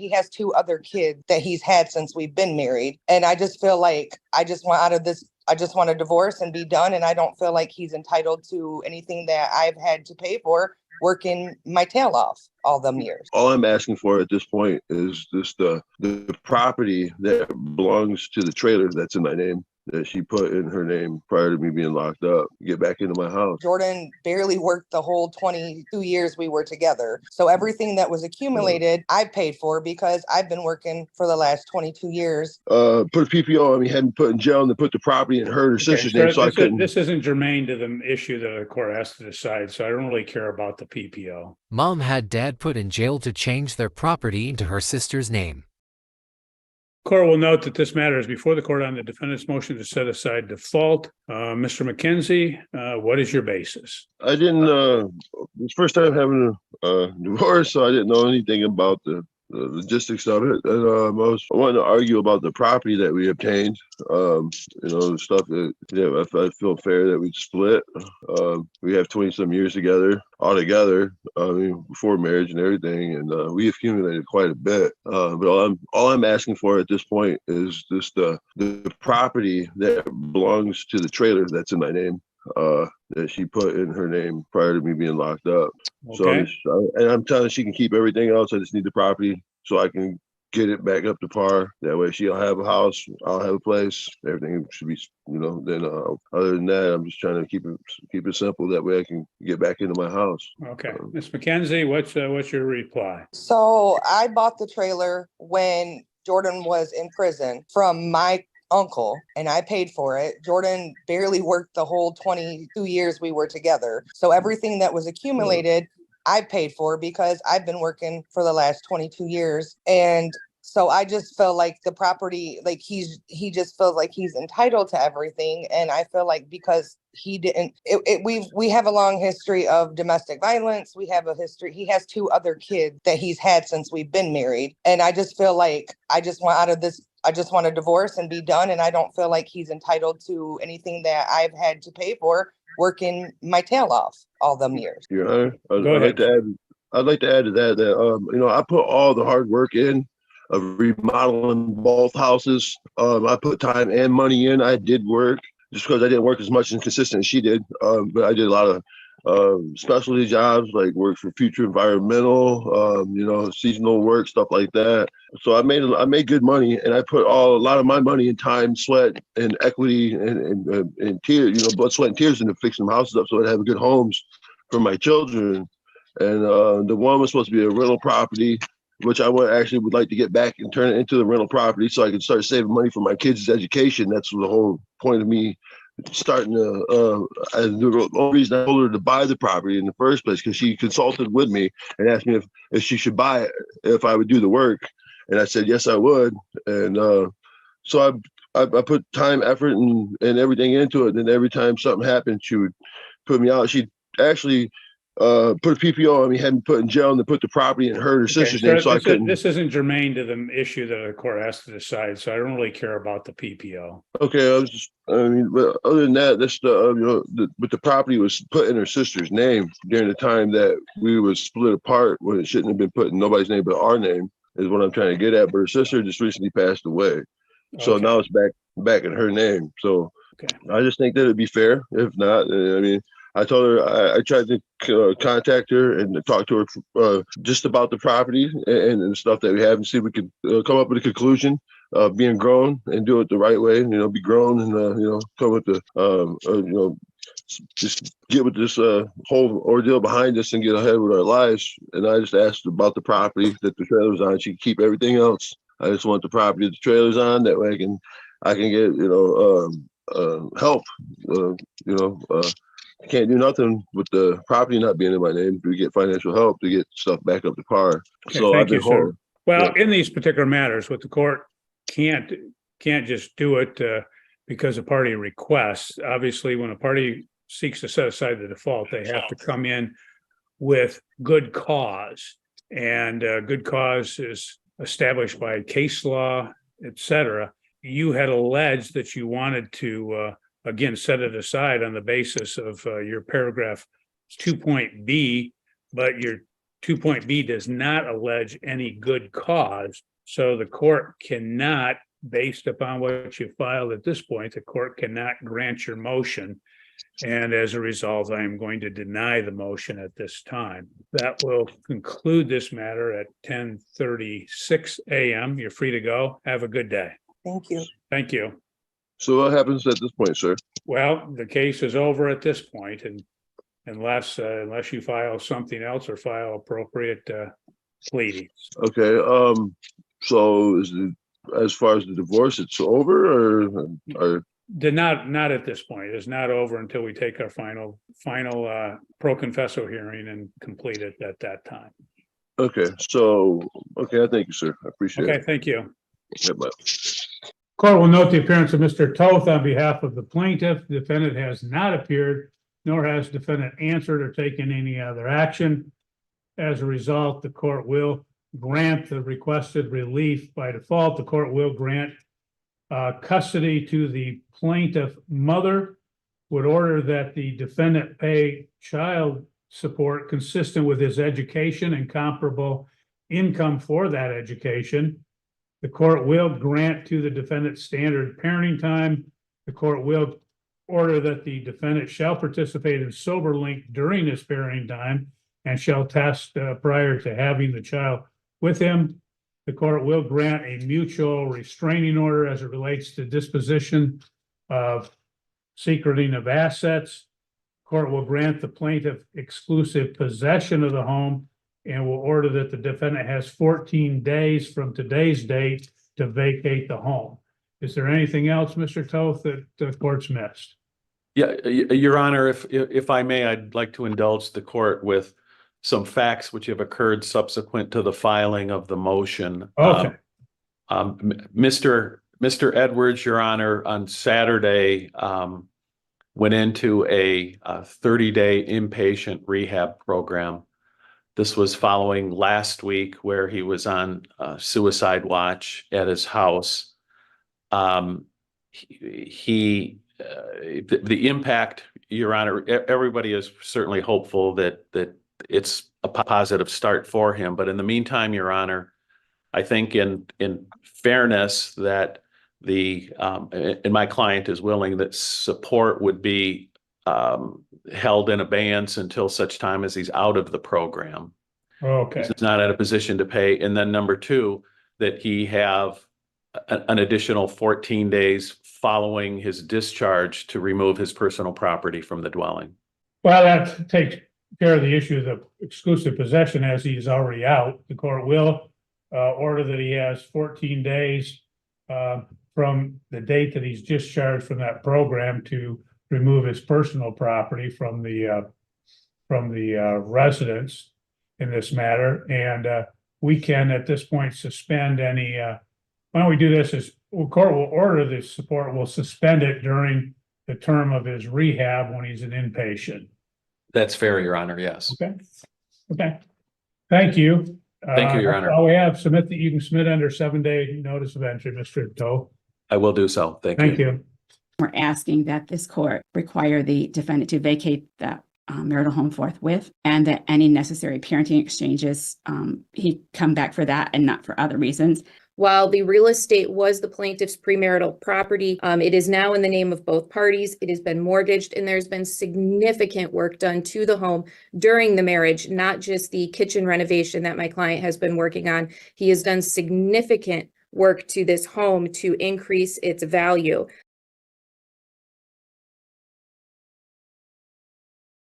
He has two other kids that he's had since we've been married. And I just feel like I just want out of this. I just want a divorce and be done. And I don't feel like he's entitled to anything that I've had to pay for working my tail off all them years. All I'm asking for at this point is just the property that belongs to the trailer that's in my name, that she put in her name prior to me being locked up, get back into my house. Jordan barely worked the whole 22 years we were together. So everything that was accumulated, I paid for because I've been working for the last 22 years. Put a P.P.O. on me, had me put in jail, and then put the property in her sister's name. So I couldn't. This isn't germane to the issue that the court has to decide. So I don't really care about the P.P.O. Mom had Dad put in jail to change their property into her sister's name. Court will note that this matter is before the court on the defendant's motion to set aside default. Mr. McKenzie, what is your basis? I didn't, it's first time having a divorce, so I didn't know anything about the logistics of it. And I wanted to argue about the property that we obtained. The stuff that I feel fair that we split. We have 20-some years together, all together, before marriage and everything, and we accumulated quite a bit. But all I'm asking for at this point is just the property that belongs to the trailer that's in my name. That she put in her name prior to me being locked up. Okay. So I'm telling her she can keep everything else. I just need the property so I can get it back up to par. That way she'll have a house, I'll have a place. Everything should be, then other than that, I'm just trying to keep it simple. That way I can get back into my house. Okay. Ms. McKenzie, what's your reply? So I bought the trailer when Jordan was in prison from my uncle, and I paid for it. Jordan barely worked the whole 22 years we were together. So everything that was accumulated, I paid for because I've been working for the last 22 years. And so I just felt like the property, like he just feels like he's entitled to everything. And I feel like because he didn't, we have a long history of domestic violence. We have a history. He has two other kids that he's had since we've been married. And I just feel like I just want out of this. I just want a divorce and be done. And I don't feel like he's entitled to anything that I've had to pay for working my tail off all them years. Your Honor, I'd like to add to that, I put all the hard work in of remodeling both houses. I put time and money in. I did work just because I didn't work as much and consistent as she did. But I did a lot of specialty jobs, like work for Future Environmental, seasonal work, stuff like that. So I made good money, and I put a lot of my money and time, sweat, and equity and tears, blood, sweat, and tears into fixing houses up so I'd have good homes for my children. And the one was supposed to be a rental property, which I would like to get back and turn it into the rental property so I can start saving money for my kids' education. That's the whole point of me starting to, the only reason I told her to buy the property in the first place, because she consulted with me and asked me if she should buy it, if I would do the work. And I said, yes, I would. And so I put time, effort, and everything into it. And then every time something happened, she would put me out. She'd actually put a P.P.O. on me, had me put in jail, and then put the property in her sister's name. So I couldn't. This isn't germane to the issue that the court has to decide. So I don't really care about the P.P.O. Okay, but other than that, but the property was put in her sister's name during the time that we were split apart, when it shouldn't have been put in nobody's name but our name, is what I'm trying to get at. But her sister just recently passed away. So now it's back in her name. So I just think that it'd be fair. If not, I told her I tried to contact her and talk to her just about the property and stuff that we have, and see if we could come up with a conclusion of being grown and do it the right way. Be grown and come with the just get with this whole ordeal behind us and get ahead with our lives. And I just asked about the property that the trailer was on. She could keep everything else. I just want the property that the trailer's on. That way I can get help. I can't do nothing with the property not being in my name. We get financial help to get stuff back up to par. Okay, so thank you, sir. Well, Yeah. in these particular matters, what the court can't just do it because a party requests. Obviously, when a party seeks to set aside the default, they have to come in with good cause, and good cause is established by case law, etc. You had alleged that you wanted to again set it aside on the basis of your paragraph 2.b, but your 2.B does not allege any good cause. So the court cannot, based upon what you filed at this point, the court cannot grant your motion. And as a result, I am going to deny the motion at this time. That will conclude this matter at 10:36 a.m. You're free to go. Have a good day. Thank you. Thank you. So what happens at this point, sir? Well, the case is over at this point, and unless you file something else or file appropriate pleadings. Okay. So is it, as far as the divorce, it's over, or Not at this point. It's not over until we take our final pro confesso hearing and complete it at that time. okay. So okay, I thank you, sir. I appreciate Okay, it. thank you. Yeah, bye. Court will note the appearance of Mr. Toth on behalf of the plaintiff. The defendant has not appeared, nor has defendant answered or taken any other action. As a result, the court will grant the requested relief by default. The court will grant custody to the plaintiff mother, would order that the defendant pay child support consistent with his education and comparable income for that education. The court will grant to the defendant standard parenting time. The court will order that the defendant shall participate in sober link during this parenting time and shall test prior to having the child with him. The court will grant a mutual restraining order as it relates to disposition of secreting of assets. Court will grant the plaintiff exclusive possession of the home and will order that the defendant has 14 days from today's date to vacate the home. Is there anything else, Mr. Toth, that the court's missed? Yeah, Your Honor, if I may, I'd like to indulge the court with some facts which have occurred subsequent to the filing of the motion. Okay. Mr. Edwards, Your Honor, on Saturday went into a 30-day inpatient rehab program. This was following last week where he was on suicide watch at his house. The impact, Your Honor, everybody is certainly hopeful that it's a positive start for him. But in the meantime, Your Honor, I think in fairness that and my client is willing that support would be held in abeyance until such time as he's out of the program. Okay. He's not in a position to pay. And then number two, that he have an additional 14 days following his discharge to remove his personal property from the dwelling. Well, that takes care of the issue of exclusive possession as he's already out. The court will order that he has 14 days from the date that he's discharged from that program to remove his personal property from the residence in this matter. And we can at this point suspend any, why don't we do this is court will order the support, will suspend it during the term of his rehab when he's an inpatient. That's fair, Your Honor. Yes. Okay. Okay. Thank you. Thank you, Your Honor. All we have, submit that you can submit under 7-day notice of entry, Mr. Toth. I will do so. Thank Thank you. you. We're asking that this court require the defendant to vacate that marital home forthwith, and that any necessary parenting exchanges, he come back for that and not for other reasons. While the real estate was the plaintiff's premarital property, it is now in the name of both parties. It has been mortgaged, and there's been significant work done to the home during the marriage, not just the kitchen renovation that my client has been working on. He has done significant work to this home to increase its value.